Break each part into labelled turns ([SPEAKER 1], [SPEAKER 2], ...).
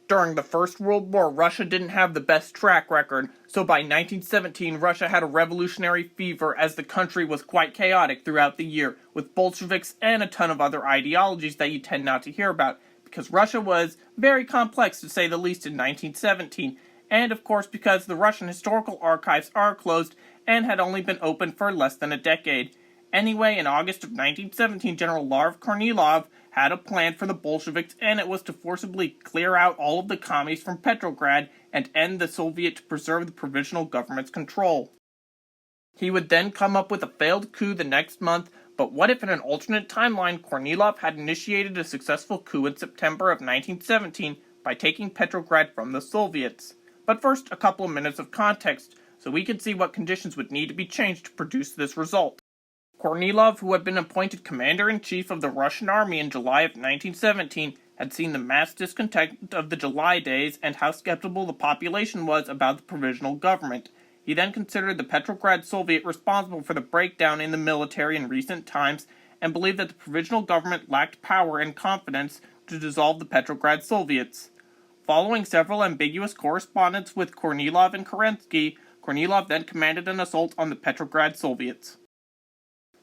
[SPEAKER 1] During the First World War, Russia didn't have the best track record, so by 1917 Russia had a revolutionary fever as the country was quite chaotic throughout the year, with Bolsheviks and a ton of other ideologies that you tend not to hear about, because Russia was very complex to say the least in 1917, and of course because the Russian historical archives are closed and had only been open for less than a decade. Anyway, in August of 1917, General Kornilov had a plan for the Bolsheviks, and it was to forcibly clear out all of the commies from Petrograd and end the Soviet to preserve the provisional government's control. He would then come up with a failed coup the next month, but what if in an alternate timeline Kornilov had initiated a successful coup in September of 1917 by taking Petrograd from the Soviets? But first, a couple of minutes of context, so we can see what conditions would need to be changed to produce this result. Kornilov, who had been appointed commander-in-chief of the Russian army in July of 1917, had seen the mass discontent of the July days and how skeptical the population was about the provisional government. He then considered the Petrograd Soviet responsible for the breakdown in the military in recent times and believed that the provisional government lacked power and confidence to dissolve the Petrograd Soviets. Following several ambiguous correspondence with Kornilov and Kerensky, Kornilov then commanded an assault on the Petrograd Soviets.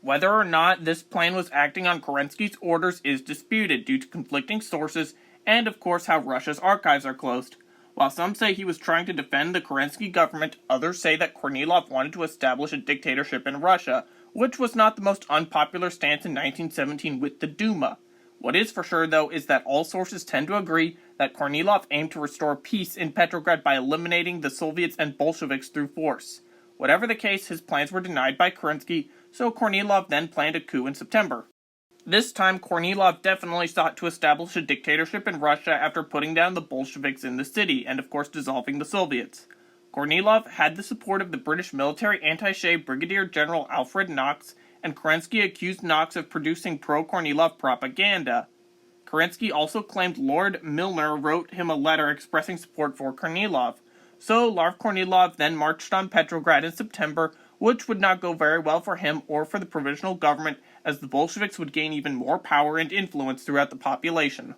[SPEAKER 1] Whether or not this plan was acting on Kerensky's orders is disputed due to conflicting sources and, of course, how Russia's archives are closed. While some say he was trying to defend the Kerensky government, others say that Kornilov wanted to establish a dictatorship in Russia, which was not the most unpopular stance in 1917 with the Duma. What is for sure, though, is that all sources tend to agree that Kornilov aimed to restore peace in Petrograd by eliminating the Soviets and Bolsheviks through force. Whatever the case, his plans were denied by Kerensky, so Kornilov then planned a coup in September. This time, Kornilov definitely sought to establish a dictatorship in Russia after putting down the Bolsheviks in the city and, of course, dissolving the Soviets. Kornilov had the support of the British military attaché Brigadier General Alfred Knox, and Kerensky accused Knox of producing pro-Kornilov propaganda. Kerensky also claimed Lord Milner wrote him a letter expressing support for Kornilov. So, Lord Kornilov then marched on Petrograd in September, which would not go very well for him or for the provisional government, as the Bolsheviks would gain even more power and influence throughout the population.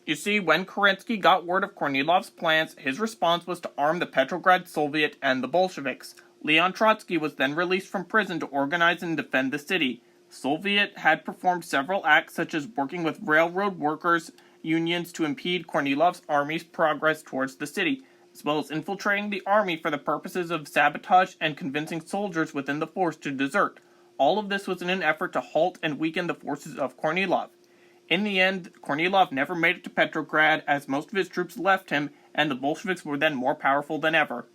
[SPEAKER 1] You see, when Kerensky got word of Kornilov's plans, his response was to arm the Petrograd Soviet and the Bolsheviks. Leon Trotsky was then released from prison to organize and defend the city. The Soviet had performed several acts such as working with railroad workers' unions to impede Kornilov's army's progress towards the city, as well as infiltrating the army for the purposes of sabotage and convincing soldiers within the force to desert. All of this was in an effort to halt and weaken the forces of Kornilov. In the end, Kornilov never made it to Petrograd as most of his troops left him, and the Bolsheviks were then more powerful than ever.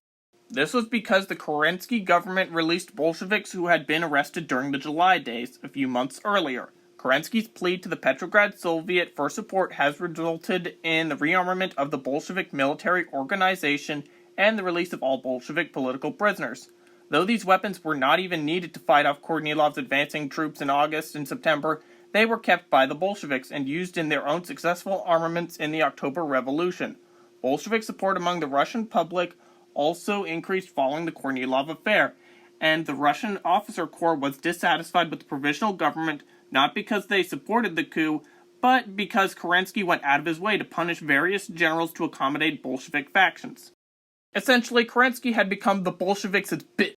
[SPEAKER 1] This was because the Kerensky government released Bolsheviks who had been arrested during the July days, a few months earlier. Kerensky's plea to the Petrograd Soviet for support has resulted in the rearmament of the Bolshevik military organization and the release of all Bolshevik political prisoners. Though these weapons were not even needed to fight off Kornilov's advancing troops in August and September, they were kept by the Bolsheviks and used in their own successful armaments in the October Revolution. Bolshevik support among the Russian public also increased following the Kornilov Affair, and the Russian officer corps was dissatisfied with the provisional government not because they supported the coup, but because Kerensky went out of his way to punish various generals to accommodate Bolshevik factions. Essentially, Kerensky had become the Bolsheviks' bit.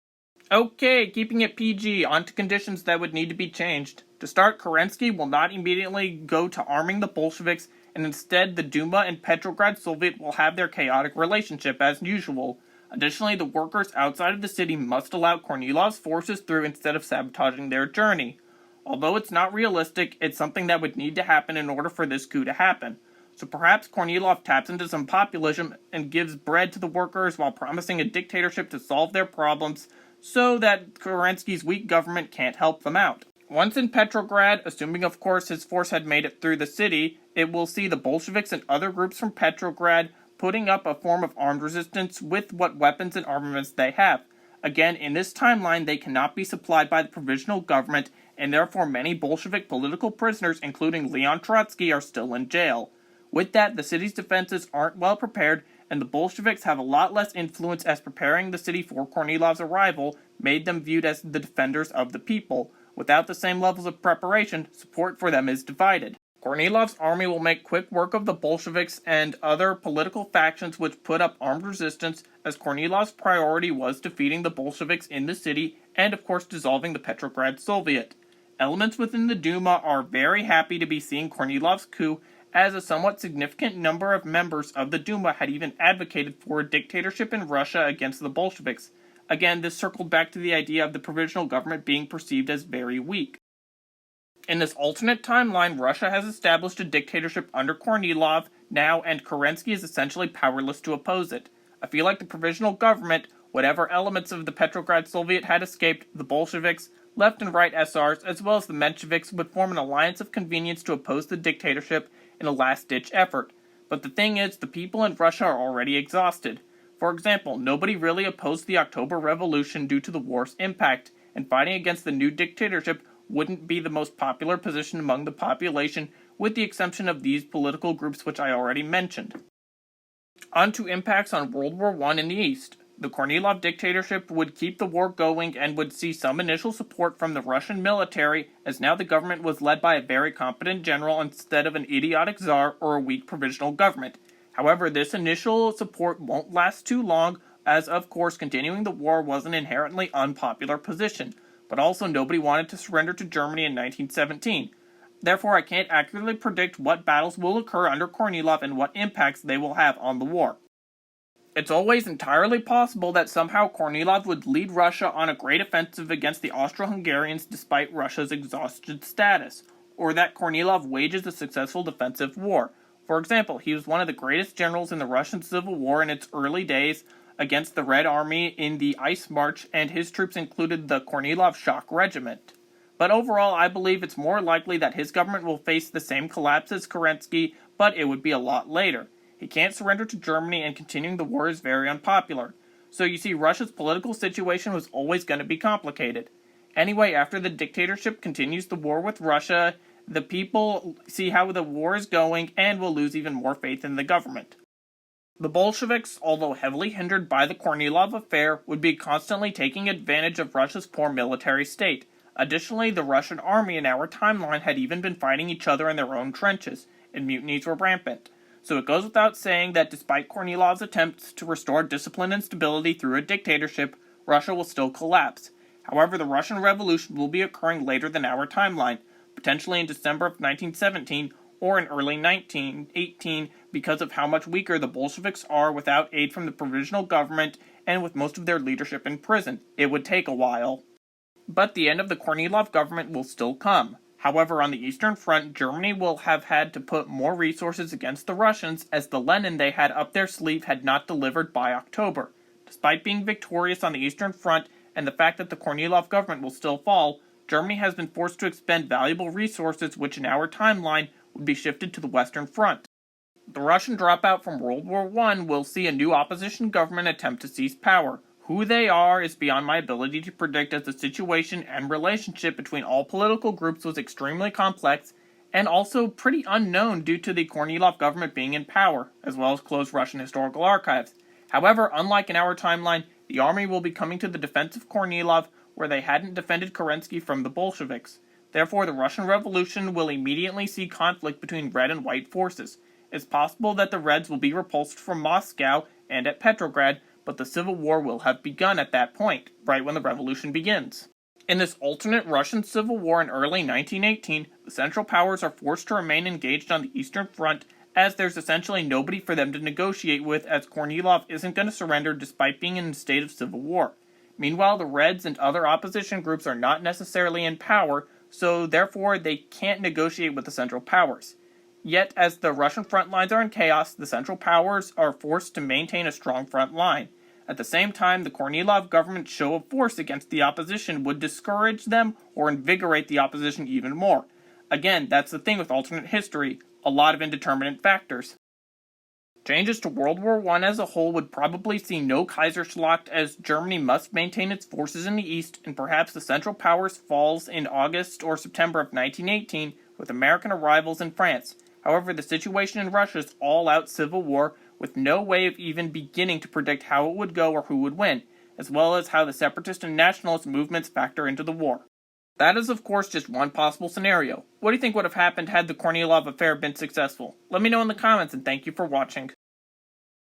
[SPEAKER 1] Okay, keeping it PG, on to conditions that would need to be changed. To start, Kerensky will not immediately go to arming the Bolsheviks, and instead the Duma and Petrograd Soviet will have their chaotic relationship as usual. Additionally, the workers outside of the city must allow Kornilov's forces through instead of sabotaging their journey. Although it's not realistic, it's something that would need to happen in order for this coup to happen. So perhaps Kornilov taps into some populism and gives bread to the workers while promising a dictatorship to solve their problems so that Kerensky's weak government can't help them out. Once in Petrograd, assuming of course his force had made it through the city, it will see the Bolsheviks and other groups from Petrograd putting up a form of armed resistance with what weapons and armaments they have. Again, in this timeline, they cannot be supplied by the provisional government, and therefore many Bolshevik political prisoners, including Leon Trotsky, are still in jail. With that, the city's defenses aren't well prepared, and the Bolsheviks have a lot less influence as preparing the city for Kornilov's arrival made them viewed as the defenders of the people. Without the same levels of preparation, support for them is divided. Kornilov's army will make quick work of the Bolsheviks and other political factions which put up armed resistance, as Kornilov's priority was defeating the Bolsheviks in the city and of course dissolving the Petrograd Soviet. Elements within the Duma are very happy to be seeing Kornilov's coup, as a somewhat significant number of members of the Duma had even advocated for a dictatorship in Russia against the Bolsheviks. Again, this circled back to the idea of the provisional government being perceived as very weak. In this alternate timeline, Russia has established a dictatorship under Kornilov now, and Kerensky is essentially powerless to oppose it. I feel like the provisional government, whatever elements of the Petrograd Soviet had escaped, the Bolsheviks, left and right SRs, as well as the Mensheviks, would form an alliance of convenience to oppose the dictatorship in a last-ditch effort. But the thing is, the people in Russia are already exhausted. For example, nobody really opposed the October Revolution due to the war's impact, and fighting against the new dictatorship wouldn't be the most popular position among the population, with the exception of these political groups which I already mentioned. On to impacts on World War I in the East. The Kornilov dictatorship would keep the war going and would see some initial support from the Russian military, as now the government was led by a very competent general instead of an idiotic czar or a weak provisional government. However, this initial support won't last too long, as of course continuing the war was an inherently unpopular position, but also nobody wanted to surrender to Germany in 1917. Therefore, I can't accurately predict what battles will occur under Kornilov and what impacts they will have on the war. It's always entirely possible that somehow Kornilov would lead Russia on a great offensive against the Austro-Hungarians despite Russia's exhausted status, or that Kornilov wages a successful defensive war. For example, he was one of the greatest generals in the Russian Civil War in its early days against the Red Army in the Ice March, and his troops included the Kornilov Shock Regiment. But overall, I believe it's more likely that his government will face the same collapse as Kerensky, but it would be a lot later. He can't surrender to Germany, and continuing the war is very unpopular. So you see, Russia's political situation was always going to be complicated. Anyway, after the dictatorship continues the war with Russia, the people see how the war is going and will lose even more faith in the government. The Bolsheviks, although heavily hindered by the Kornilov Affair, would be constantly taking advantage of Russia's poor military state. Additionally, the Russian army in our timeline had even been fighting each other in their own trenches, and mutinies were rampant. So it goes without saying that despite Kornilov's attempts to restore discipline and stability through a dictatorship, Russia will still collapse. However, the Russian Revolution will be occurring later than our timeline, potentially in December of 1917 or in early 1918, because of how much weaker the Bolsheviks are without aid from the provisional government and with most of their leadership in prison. It would take a while. But the end of the Kornilov government will still come. However, on the Eastern Front, Germany will have had to put more resources against the Russians, as the Lenin they had up their sleeve had not delivered by October. Despite being victorious on the Eastern Front and the fact that the Kornilov government will still fall, Germany has been forced to expend valuable resources which in our timeline would be shifted to the Western Front. The Russian dropout from World War I will see a new opposition government attempt to seize power. Who they are is beyond my ability to predict, as the situation and relationship between all political groups was extremely complex and also pretty unknown due to the Kornilov government being in power, as well as closed Russian historical archives. However, unlike in our timeline, the army will be coming to the defense of Kornilov, where they hadn't defended Kerensky from the Bolsheviks. Therefore, the Russian Revolution will immediately see conflict between red and white forces. It's possible that the Reds will be repulsed from Moscow and at Petrograd, but the Civil War will have begun at that point, right when the revolution begins. In this alternate Russian Civil War in early 1918, the Central Powers are forced to remain engaged on the Eastern Front, as there's essentially nobody for them to negotiate with, as Kornilov isn't going to surrender despite being in a state of civil war. Meanwhile, the Reds and other opposition groups are not necessarily in power, so therefore they can't negotiate with the Central Powers. Yet, as the Russian front lines are in chaos, the Central Powers are forced to maintain a strong front line. At the same time, the Kornilov government's show of force against the opposition would discourage them or invigorate the opposition even more. Again, that's the thing with alternate history, a lot of indeterminate factors. Changes to World War I as a whole would probably see no Kaiserschlacht, as Germany must maintain its forces in the east, and perhaps the Central Powers falls in August or September of 1918, with American arrivals in France. However, the situation in Russia is all-out civil war, with no way of even beginning to predict how it would go or who would win, as well as how the separatist and nationalist movements factor into the war. That is, of course, just one possible scenario. What do you think would have happened had the Kornilov Affair been successful? Let me know in the comments, and thank you for watching.